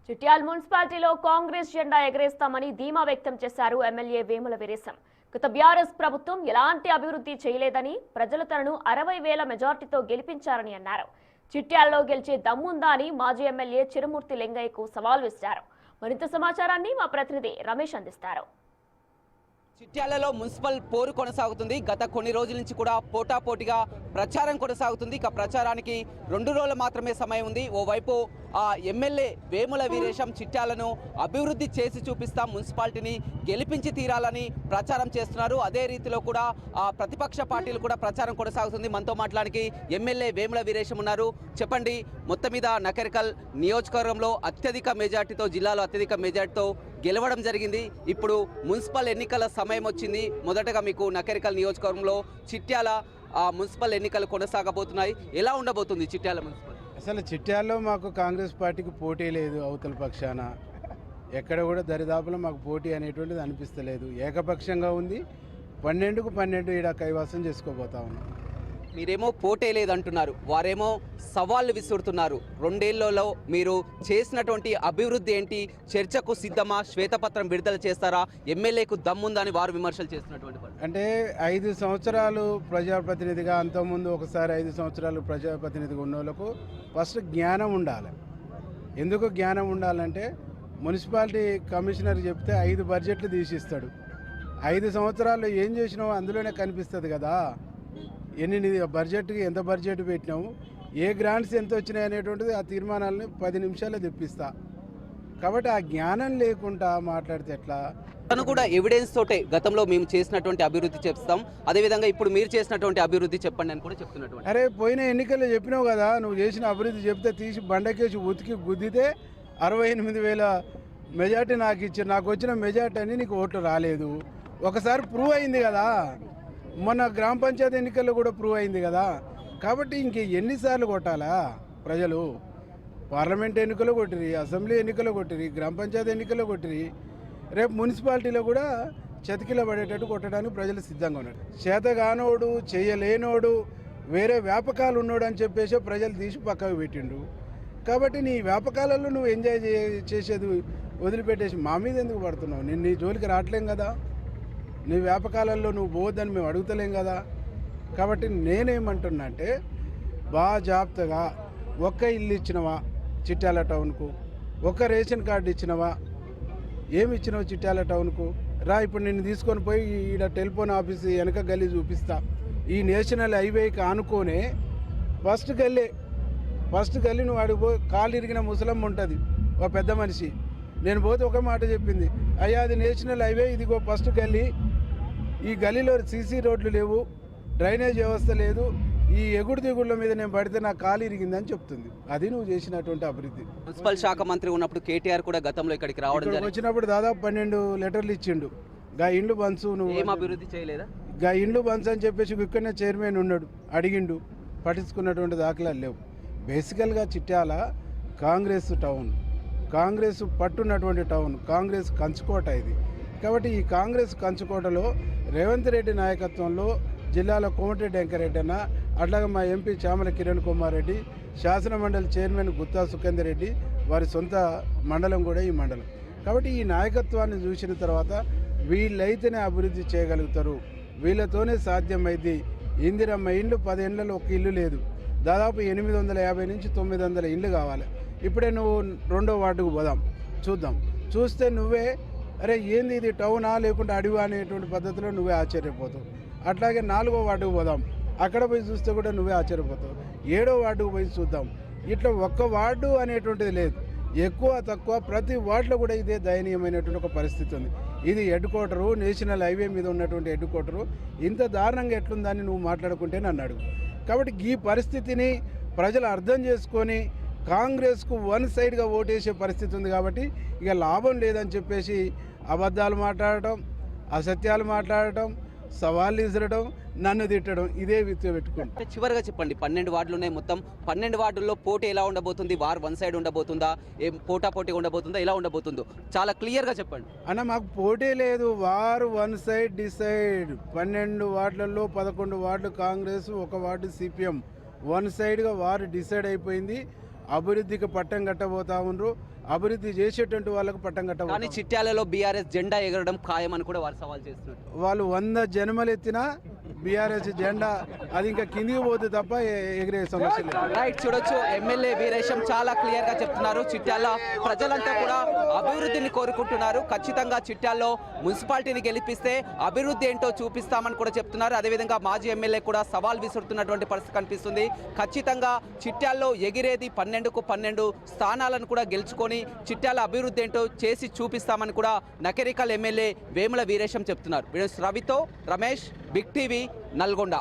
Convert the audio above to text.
చిట్యాల మున్సిపాలిటీలో కాంగ్రెస్ జెండా ఎగరేస్తామని ధీమా వ్యక్తం చేశారు ఎమ్మెల్యే వేముల వీరేశం. గత బీఆర్ఎస్ ప్రభుత్వం ఎలాంటి అభివృద్ధి చేయలేదని, ప్రజలు తనను 60,000 మెజార్టీతో గెలిపించారని అన్నారు. చిట్యాలలో గెలిచే దమ్ముందా అని మాజీ ఎమ్మెల్యే చిరుమూర్తి లింగయ్యకు సవాల్ విసిరారు. మరింత సమాచారాన్ని మా ప్రతినిధి రమేష్ అందిస్తారు. చిట్యాలలో మున్సిపల్ పోరు కొనసాగుతుంది. గత కొన్ని రోజుల నుంచి కూడా పోటాపోటీగా ప్రచారం కొనసాగుతుంది. ఇక ప్రచారానికి 2 రోజులు మాత్రమే సమయం ఉంది. ఓవైపు ఎమ్మెల్యే వేముల వీరేశం చిట్యాలను అభివృద్ధి చేసి చూపిస్తాం, మున్సిపాలిటీని గెలిపించి తీరాలని ప్రచారం చేస్తున్నారు. అదే రీతిలో కూడా ప్రతిపక్ష పార్టీలు కూడా ప్రచారం కొనసాగుతుంది. మనతో మాట్లాడానికి ఎమ్మెల్యే వేముల వీరేశం ఉన్నారు. చెప్పండి, మొత్తం మీద నకరికల్ నియోజకవర్గంలో అత్యధిక మెజార్టీతో, జిల్లాలో అత్యధిక మెజార్టీతో గెలవడం జరిగింది. ఇప్పుడు మున్సిపల్ ఎన్నికల సమయం వచ్చింది. మొదటగా మీకు నకరికల్ నియోజకవర్గంలో చిట్యాల మున్సిపల్ ఎన్నికలు కొనసాగబోతున్నాయి. ఎలా ఉండబోతుంది చిట్యాల మున్సిపల్? అసలు చిట్యాలలో మాకు కాంగ్రెస్ పార్టీకి పోటీ లేదు. అవతల పక్షాన ఎక్కడ కూడా దరిదాపులో మాకు పోటీ అనేటువంటిది అనిపిస్తలేదు. ఏకపక్షంగా ఉంది. 12కు 12 ఈడ కైవాసం చేసుకోబోతా ఉన్నాం. మీరేమో పోటీ లేదంటున్నారు, వారేమో సవాళ్ళు విసురుతున్నారు. 2 ఏళ్లలో మీరు చేసినటువంటి అభివృద్ధి ఏంటి? చర్చకు సిద్ధమా? శ్వేతపత్రం విడుదల చేస్తారా? ఎమ్మెల్యేకు దమ్ముందని వారు విమర్శలు చేస్తున్నటువంటి అంటే 5 సంవత్సరాలు ప్రజాప్రతినిధిగా, అంతకుముందు ఒకసారి 5 సంవత్సరాలు ప్రజాప్రతినిధిగా ఉన్న వాళ్ళకు ఫస్ట్ జ్ఞానం ఉండాలి. ఎందుకు జ్ఞానం ఉండాలంటే, మున్సిపాలిటీ కమిషనర్ చెప్తే 5 బడ్జెట్లు తీసిస్తాడు. 5 సంవత్సరాల్లో ఏం చేసినావో అందులోనే కనిపిస్తుంది కదా. ఎన్ని బడ్జెట్కి ఎంత బడ్జెట్ పెట్టినాము, ఏ గ్రాంట్స్ ఎంత వచ్చినాయి అనేటువంటిది ఆ తీర్మానాలను 10 నిమిషాల్లో తెప్పిస్తా. కాబట్టి ఆ జ్ఞానం లేకుండా మాట్లాడితే ఎట్లా? తను కూడా ఎవిడెన్స్ తోటే గతంలో మేము చేసినటువంటి అభివృద్ధి చెప్తాం, అదేవిధంగా ఇప్పుడు మీరు చేసినటువంటి అభివృద్ధి చెప్పండి అని కూడా చెప్తున్నటువంటి. అరే, పోయిన ఎన్నికల్లో చెప్పినావు కదా, నువ్వు చేసిన అభివృద్ధి చెప్తే తీసి బండకేసి ఉతికి గుద్దితే 68,000 మెజార్టీ నాకు ఇచ్చారు. నాకు వచ్చిన మెజార్టీ అని నీకు ఓట్లు రాలేదు. ఒకసారి ప్రూవ్ అయింది కదా, మొన్న గ్రామ పంచాయతీ ఎన్నికల్లో కూడా ప్రూవ్ అయింది కదా. కాబట్టి ఇంక ఎన్నిసార్లు కొట్టాలా? ప్రజలు పార్లమెంట్ ఎన్నికలు కొట్టిరి, అసెంబ్లీ ఎన్నికలు కొట్టిరి, గ్రామ పంచాయతీ ఎన్నికల్లో కొట్టిరి. రేపు మున్సిపాలిటీలో కూడా చతికిల పడేటట్టు కొట్టడానికి ప్రజలు సిద్ధంగా ఉన్నారు. చేతగానోడు, చేయలేనోడు, వేరే వ్యాపకాలు ఉన్నాడు అని చెప్పేసి ప్రజలు తీసి పక్కకు పెట్టిండు. కాబట్టి నీ వ్యాపకాలలో నువ్వు ఎంజాయ్ చేసేది వదిలిపెట్టేసి మా మీద ఎందుకు పడుతున్నావు? నేను నీ జోలికి రావట్లేం కదా, నీ వ్యాపకాలలో నువ్వు పోవద్దని మేము అడుగుతలేం కదా. కాబట్టి నేనేమంటున్నా అంటే, బాగా జాగ్రత్తగా ఒక్క ఇల్లు ఇచ్చినవా చిట్యాల టౌన్కు? ఒక్క రేషన్ కార్డు ఇచ్చినవా? ఏమి ఇచ్చినావు చిట్యాల టౌన్కు? రా, ఇప్పుడు నేను తీసుకొని పోయి ఈడ టెలిఫోన్ ఆఫీస్ వెనక గల్లీ చూపిస్తా. ఈ నేషనల్ హైవేకి ఆనుకోనే ఫస్ట్ గల్లీ నువ్వు అడిగిపో. కాలు ఇరిగిన ముసలమ్మ ఉంటుంది, ఒక పెద్ద మనిషి. నేను పోతే ఒక మాట చెప్పింది, అయ్యా అది నేషనల్ హైవే, ఇదిగో ఫస్ట్ గల్లీ. ఈ గల్లీలో సీసీ రోడ్లు లేవు, డ్రైనేజ్ వ్యవస్థ లేదు, ఈ ఎగుడు దిగుళ్ళ మీద నేను పడితే నా కాలు ఇరిగిందని చెప్తుంది. అది నువ్వు చేసినటువంటి అభివృద్ధి. మున్సిపల్ శాఖ మంత్రి ఉన్నప్పుడు కేటీఆర్ కూడా గతంలో ఇక్కడికి రావడం వచ్చినప్పుడు దాదాపు 12 లెటర్లు ఇచ్చిండు. గా ఇండ్లు బంచు, నువ్వు ఏం అభివృద్ధి చేయలేదా? గా ఇండ్లు బంచు అని చెప్పేసి ఇక్కడనే చైర్మన్ ఉన్నాడు, అడిగిండు, పట్టించుకున్నటువంటి దాఖలాలు లేవు. బేసికల్గా చిట్యాల కాంగ్రెస్ టౌన్, కాంగ్రెస్ పట్టున్నటువంటి టౌన్, కాంగ్రెస్ కంచుకోట ఇది. కాబట్టి ఈ కాంగ్రెస్ కంచుకోటలో రేవంత్ రెడ్డి నాయకత్వంలో జిల్లాలో కోమటిరెడ్డి వెంకరెడ్డి అన్న, అట్లాగే మా ఎంపీ చామల కిరణ్ కుమార్ రెడ్డి, శాసన మండలి చైర్మన్ గుత్తా సుఖేందర్ రెడ్డి, వారి సొంత మండలం కూడా ఈ మండలం. కాబట్టి ఈ నాయకత్వాన్ని చూసిన తర్వాత వీళ్ళైతేనే అభివృద్ధి చేయగలుగుతారు, వీళ్ళతోనే సాధ్యమైంది. ఇందిరమ్మ ఇండ్లు 10 ఏళ్లలో ఒక ఇల్లు లేదు, దాదాపు 850 నుంచి 900 ఇండ్లు కావాలి. ఇప్పుడే నువ్వు 2వ వార్డుకు పోదాం, చూద్దాం. చూస్తే నువ్వే అరే ఏంది ఇది టౌనా లేకుంటే అడవి అనేటువంటి పద్ధతిలో నువ్వే ఆశ్చర్యపోతావు. అట్లాగే 4వ వార్డుకు పోదాం, అక్కడ పోయి చూస్తే కూడా నువ్వే ఆశ్చర్యపోతావు. 7వ వార్డుకు పోయి చూద్దాం. ఇట్లా ఒక్క వార్డు అనేటువంటిది లేదు, ఎక్కువ తక్కువ ప్రతి వార్డులో కూడా ఇదే దయనీయమైనటువంటి ఒక పరిస్థితి ఉంది. ఇది హెడ్ క్వార్టరు, నేషనల్ హైవే మీద ఉన్నటువంటి హెడ్ క్వార్టరు. ఇంత దారుణంగా ఎట్లుందని నువ్వు మాట్లాడుకుంటే నన్ను అడుగు. కాబట్టి ఈ పరిస్థితిని ప్రజలు అర్థం చేసుకొని కాంగ్రెస్కు వన్ సైడ్గా ఓటేసే పరిస్థితి ఉంది. కాబట్టి ఇక లాభం లేదని చెప్పేసి అబద్ధాలు మాట్లాడటం, అసత్యాలు మాట్లాడటం, సవాళ్ళు విసరడం, నన్ను తిట్టడం, ఇదే విత్తు పెట్టుకుంటాం. చివరిగా చెప్పండి, 12 వార్డులు ఉన్నాయి. మొత్తం 12 వార్డుల్లో పోటీ ఎలా ఉండబోతుంది? వార్ వన్ సైడ్ ఉండబోతుందా? ఏం పోటాపోటీ ఉండబోతుందా? ఎలా ఉండబోతుందో చాలా క్లియర్గా చెప్పండి అన్న. మాకు పోటీ లేదు, వారు వన్ సైడ్ డిసైడ్. 12 వార్డులలో 11 వార్డులు కాంగ్రెస్, 1 వార్డు సిపిఎం. వన్ సైడ్గా వారు డిసైడ్ అయిపోయింది. అభివృద్ధికి పట్టం కట్టబోతా ఉన్నారు. అభివృద్ధి చేసేటువంటి వాళ్ళకు పట్టం కానీ కట్ట చిట్యాలలో బీఆర్ఎస్ జెండా ఎగరడం ఖాయమని కూడా వారు సవాల్ చేస్తున్నారు. వాళ్ళు 100 జన్మలెత్తినా బీఆర్ఎస్ జెండా అది ఇంకా కిందికి పోతే తప్ప ఎగిరే సమస్య లేదు. రైట్, చూడొచ్చు ఎమ్మెల్యే వీరేశం చాలా క్లియర్ గా చెప్తున్నారు. చిట్యాల ప్రజలంతా కూడా అభివృద్ధిని కోరుకుంటున్నారు. ఖచ్చితంగా చిట్యాల్లో మున్సిపాలిటీని గెలిపిస్తే అభివృద్ధి ఏంటో చూపిస్తామని కూడా చెప్తున్నారు. అదేవిధంగా మాజీ ఎమ్మెల్యే కూడా సవాల్ విసురుతున్నటువంటి పరిస్థితి కనిపిస్తుంది. ఖచ్చితంగా చిట్యాల్లో ఎగిరేది 12కు 12 స్థానాలను కూడా గెలుచుకొని చిట్యాల అభివృద్ధి ఏంటో చేసి చూపిస్తామని కూడా నకరికల్ ఎమ్మెల్యే వేముల వీరేశం చెప్తున్నారు. రవితో రమేష్, బిగ్ టీవీ, నల్గొండ.